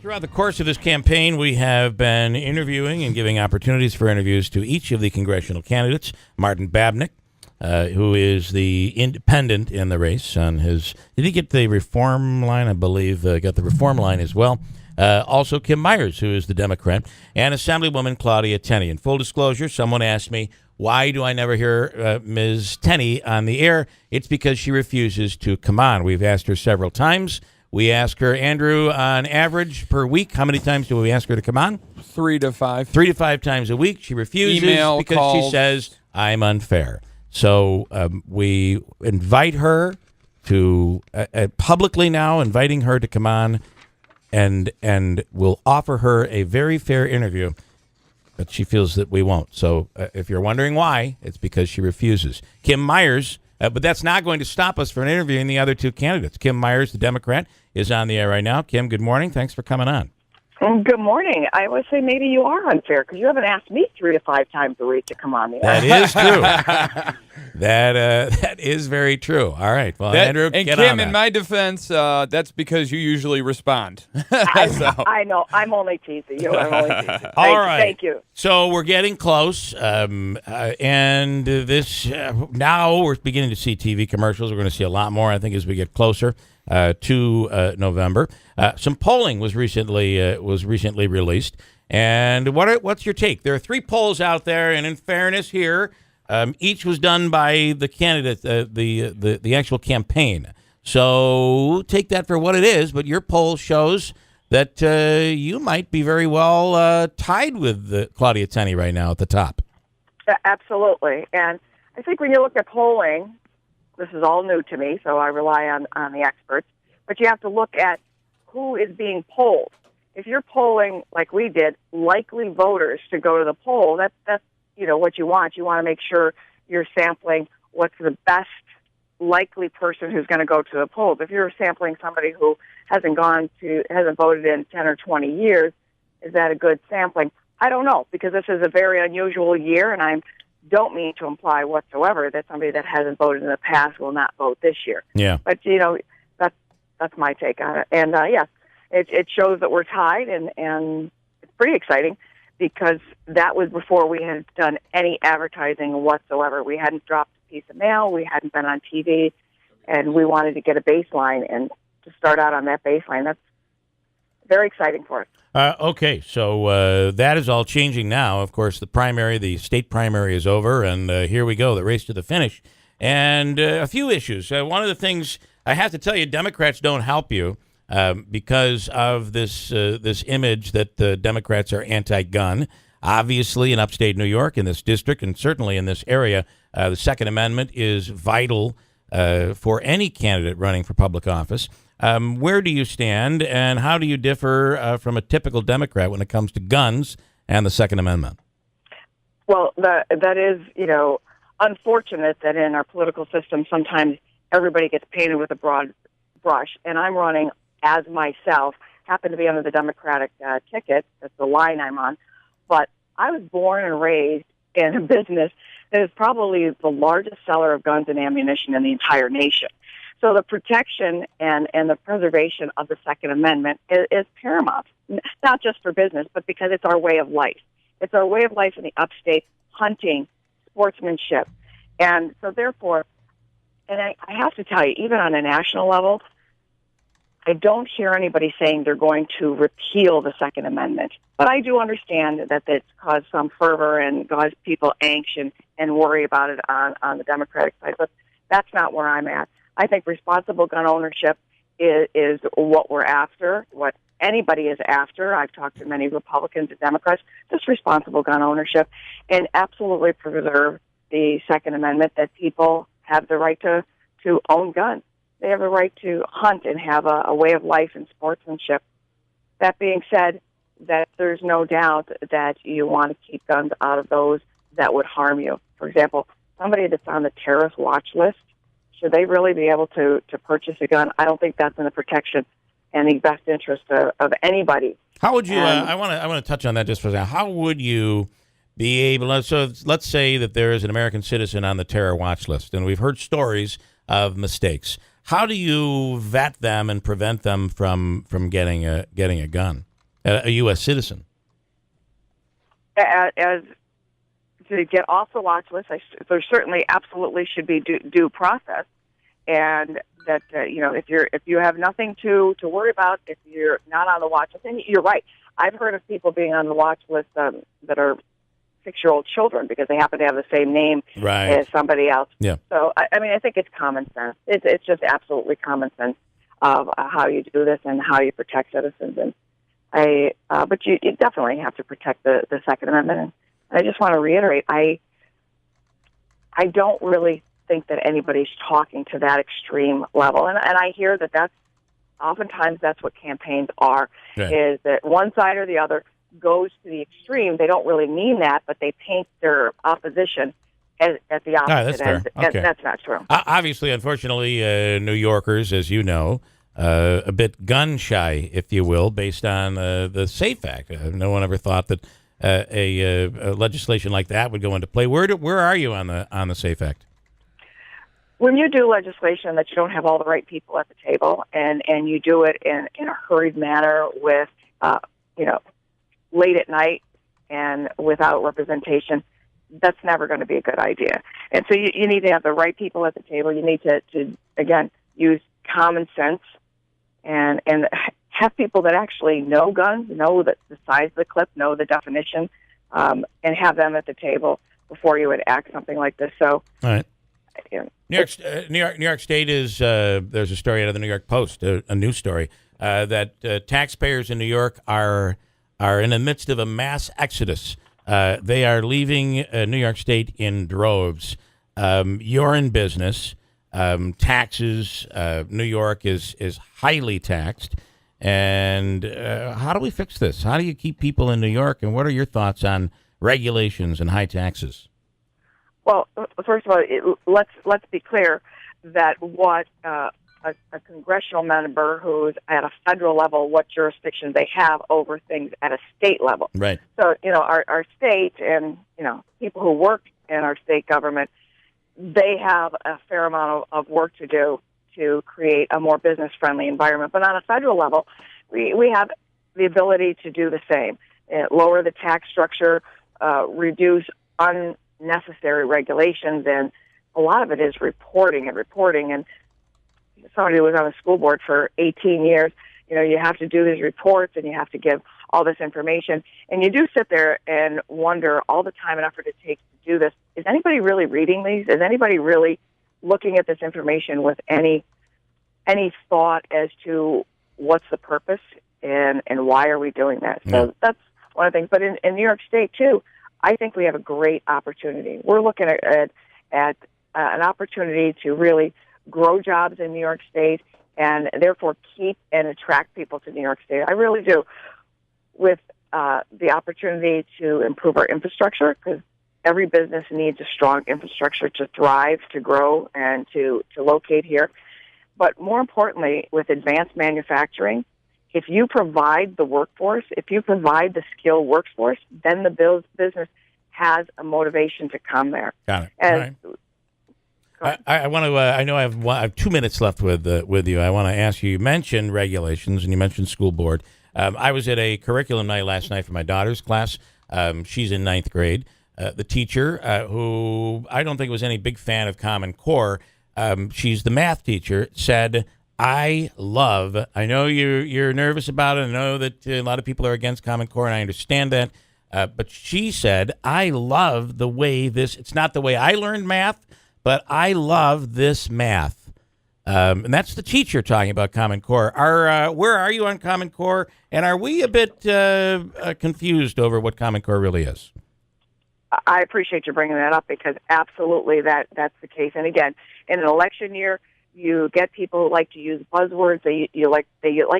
Throughout the course of this campaign, we have been interviewing and giving opportunities for interviews to each of the congressional candidates. Martin Babnick, who is the independent in the race on his... Did he get the reform line? I believe got the reform line as well. Also Kim Myers, who is the Democrat, and Assemblywoman Claudia Tenney. In full disclosure, someone asked me, why do I never hear Ms. Tenney on the air? It's because she refuses to come on. We've asked her several times. We ask her, Andrew, on average per week, how many times do we ask her to come on? 3 to 5. 3 to 5 times a week. She refuses because calls. She says, I'm unfair. So we invite her to, publicly now, inviting her to come on, and we'll offer her a very fair interview, but she feels that we won't. So if you're wondering why, it's because she refuses. Kim Myers, but that's not going to stop us from interviewing the other two candidates. Kim Myers, the Democrat, is on the air right now. Kim, good morning. Thanks for coming on. Good morning. I would say maybe you are unfair because you haven't asked me 3 to 5 times a week to come on the air. That is true. That is very true. All right. Well, Andrew, and get Kim, on that. in my defense, that's because you usually respond. I know. I'm only teasing you. All right. Thank you. So we're getting close, and this now we're beginning to see TV commercials. We're going to see a lot more, I think, as we get closer to November. Some polling was recently released, and what's your take? There are 3 polls out there, and in fairness here, each was done by the candidate, the actual campaign. So take that for what it is. But your poll shows that you might be very well tied with Claudia Tenney right now at the top. Absolutely, and I think when you look at polling, this is all new to me, so I rely on the experts. But you have to look at who is being polled. If you're polling, like we did, likely voters to go to the poll, that's what you want. You want to make sure you're sampling what's the best likely person who's going to go to the polls. If you're sampling somebody who hasn't voted in 10 or 20 years, is that a good sampling? I don't know, because this is a very unusual year, and I don't mean to imply whatsoever that somebody that hasn't voted in the past will not vote this year. Yeah. But, that's my take on it. And, it shows that we're tied, and it's pretty exciting because that was before we had done any advertising whatsoever. We hadn't dropped a piece of mail. We hadn't been on TV, and we wanted to get a baseline and to start out on that baseline. That's very exciting for us. Okay, so that is all changing now. Of course, the state primary is over, and here we go, the race to the finish. And a few issues. One of the things I have to tell you, Democrats don't help you because of this image that the Democrats are anti-gun. Obviously, in upstate New York, in this district, and certainly in this area, the Second Amendment is vital for any candidate running for public office. Where do you stand, and how do you differ from a typical Democrat when it comes to guns and the Second Amendment? Well, that is, unfortunate that in our political system sometimes everybody gets painted with a broad brush, and I'm running as myself, happen to be under the Democratic ticket. That's the line I'm on. But I was born and raised in a business that is probably the largest seller of guns and ammunition in the entire nation. So the protection and the preservation of the Second Amendment is paramount, not just for business, but because it's our way of life. It's our way of life in the upstate, hunting, sportsmanship. And so therefore, and I have to tell you, even on a national level, I don't hear anybody saying they're going to repeal the Second Amendment. But I do understand that it's caused some fervor and caused people anxious and worry about it on the Democratic side. But that's not where I'm at. I think responsible gun ownership is what we're after, what anybody is after. I've talked to many Republicans and Democrats, just responsible gun ownership, and absolutely preserve the Second Amendment, that people have the right to own guns. They have the right to hunt and have a way of life and sportsmanship. That being said, that there's no doubt that you want to keep guns out of those that would harm you. For example, somebody that's on the terrorist watch list, should they really be able to purchase a gun? I don't think that's in the protection and the best interest of anybody. How would you? I want to touch on that just for a second. How would you be able to? So let's say that there is an American citizen on the terror watch list, and we've heard stories of mistakes. How do you vet them and prevent them from getting a gun? a U.S. citizen. As to get off the watch list, there certainly absolutely should be due process, and that if you have nothing to worry about, if you're not on the watch list, and you're right. I've heard of people being on the watch list that are 6-year-old children because they happen to have the same name as somebody else. Yeah. So I think it's common sense. It's just absolutely common sense of how you do this and how you protect citizens. And but you definitely have to protect the Second Amendment. And I just want to reiterate, I don't really think that anybody's talking to that extreme level. And I hear that's oftentimes that's what campaigns are, is that one side or the other goes to the extreme. They don't really mean that, but they paint their opposition at the opposite end. Okay. And that's not true. Obviously, unfortunately, New Yorkers, as you know, a bit gun shy, if you will, based on the SAFE Act. No one ever thought that a legislation like that would go into play. Where are you on the SAFE Act? When you do legislation that you don't have all the right people at the table, and you do it in a hurried manner with late at night and without representation, that's never going to be a good idea. And so you need to have the right people at the table. You need to again, use common sense and have people that actually know guns, know the size of the clip, know the definition, and have them at the table before you would act something like this. So, all right. Yeah. New York State is there's a story out of the New York Post, a news story that taxpayers in New York are in the midst of a mass exodus. They are leaving New York State in droves. You're in business. Taxes. New York is highly taxed. And how do we fix this? How do you keep people in New York? And what are your thoughts on regulations and high taxes? Well, first of all, let's be clear that what a congressional member who's at a federal level, what jurisdiction they have over things at a state level. Right. So, our state and, people who work in our state government, they have a fair amount of work to do to create a more business-friendly environment. But on a federal level, we have the ability to do the same, lower the tax structure, reduce unnecessary regulations, and a lot of it is reporting. And somebody who was on the school board for 18 years, you have to do these reports and you have to give all this information. And you do sit there and wonder all the time and effort it takes to do this. Is anybody really reading these? Is anybody really looking at this information with any thought as to what's the purpose and why are we doing that? So that's one of the things. But in New York State, too, I think we have a great opportunity. We're looking at an opportunity to really grow jobs in New York State and therefore keep and attract people to New York State. I really do, with the opportunity to improve our infrastructure, because every business needs a strong infrastructure to thrive, to grow, and to locate here. But more importantly, with advanced manufacturing, if you provide the workforce, if you provide the skilled workforce, then the business has a motivation to come there. Got it. And I want to. I know I have 2 minutes left with you. I want to ask you. You mentioned regulations and you mentioned school board. I was at a curriculum night last night for my daughter's class. She's in 9th grade. The teacher, who I don't think was any big fan of Common Core, she's the math teacher, said, I know you're nervous about it. I know that a lot of people are against Common Core, and I understand that. But she said, I love the way it's not the way I learned math, but I love this math. And that's the teacher talking about Common Core. Where are you on Common Core? And are we a bit confused over what Common Core really is? I appreciate you bringing that up, because absolutely that's the case. And again, in an election year, you get people who like to use buzzwords. They like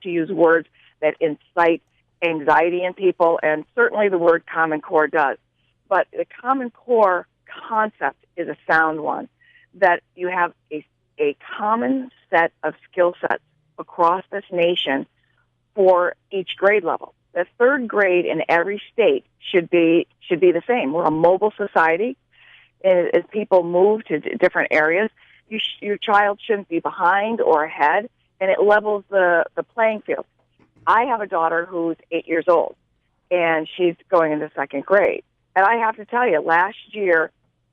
to use words that incite anxiety in people, and certainly the word Common Core does. But the Common Core concept is a sound one, that you have a common set of skill sets across this nation for each grade level. The third grade in every state should be the same. We're a mobile society. As people move to different areas, your child shouldn't be behind or ahead, and it levels the playing field. I have a daughter who's 8 years old, and she's going into second grade. And I have to tell you, last year,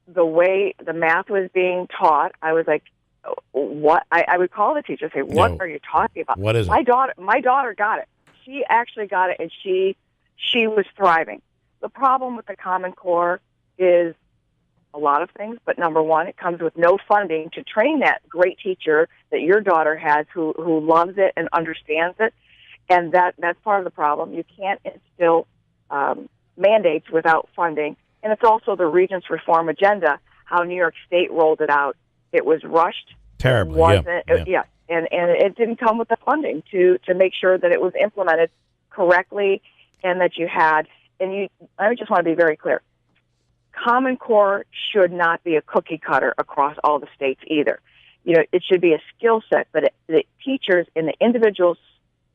the way the math was being taught, I was like, what? I would call the teacher and say, what are you talking about? What is it? My daughter got it. She actually got it, and she was thriving. The problem with the Common Core is a lot of things, but number one, it comes with no funding to train that great teacher that your daughter has who loves it and understands it, and that's part of the problem. You can't instill mandates without funding, and it's also the Regents reform agenda, how New York State rolled it out. It was rushed. Terribly, yeah. And it didn't come with the funding to make sure that it was implemented correctly and that you had, I just want to be very clear, Common Core should not be a cookie cutter across all the states either. It should be a skill set, but the teachers in the individual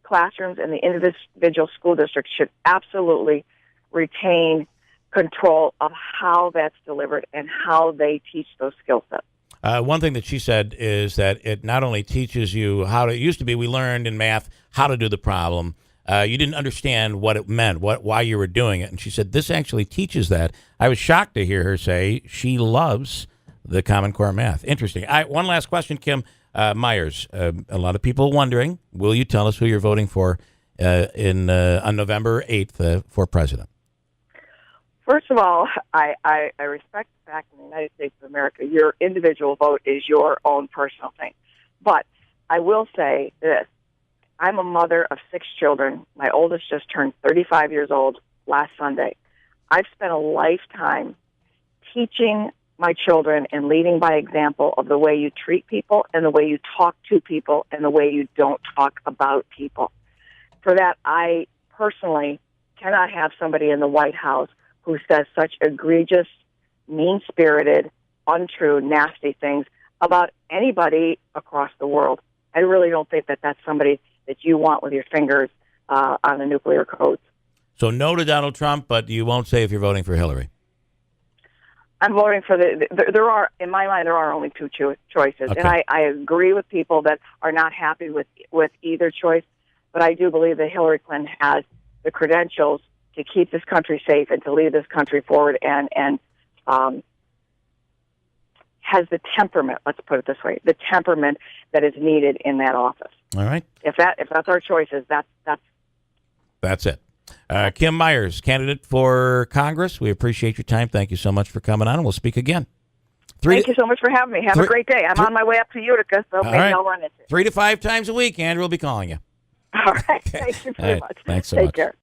classrooms and the individual school districts should absolutely retain control of how that's delivered and how they teach those skill sets. One thing that she said is that it not only teaches you how to, it used to be we learned in math how to do the problem. You didn't understand what it meant, why you were doing it. And she said this actually teaches that. I was shocked to hear her say she loves the Common Core math. Interesting. One last question, Kim Myers. A lot of people wondering, will you tell us who you're voting for on November 8th for president? First of all, I respect the fact in the United States of America, your individual vote is your own personal thing. But I will say this. I'm a mother of 6 children. My oldest just turned 35 years old last Sunday. I've spent a lifetime teaching my children and leading by example of the way you treat people and the way you talk to people and the way you don't talk about people. For that, I personally cannot have somebody in the White House who says such egregious, mean-spirited, untrue, nasty things about anybody across the world. I really don't think that that's somebody that you want with your fingers on the nuclear codes. So no to Donald Trump, but you won't say if you're voting for Hillary. I'm voting for there are, in my mind, there are only 2 choices. Okay. And I agree with people that are not happy with either choice, but I do believe that Hillary Clinton has the credentials to keep this country safe and to lead this country forward and has the temperament, let's put it this way, the temperament that is needed in that office. All right. If that's our choices, That's it. Kim Myers, candidate for Congress. We appreciate your time. Thank you so much for coming on, and we'll speak again. Thank you so much for having me. Have a great day. I'm on my way up to Utica, so maybe I'll run into it. 3 to 5 times a week, Andrew will be calling you. All right. Thank you very much. Thanks so much. Take care.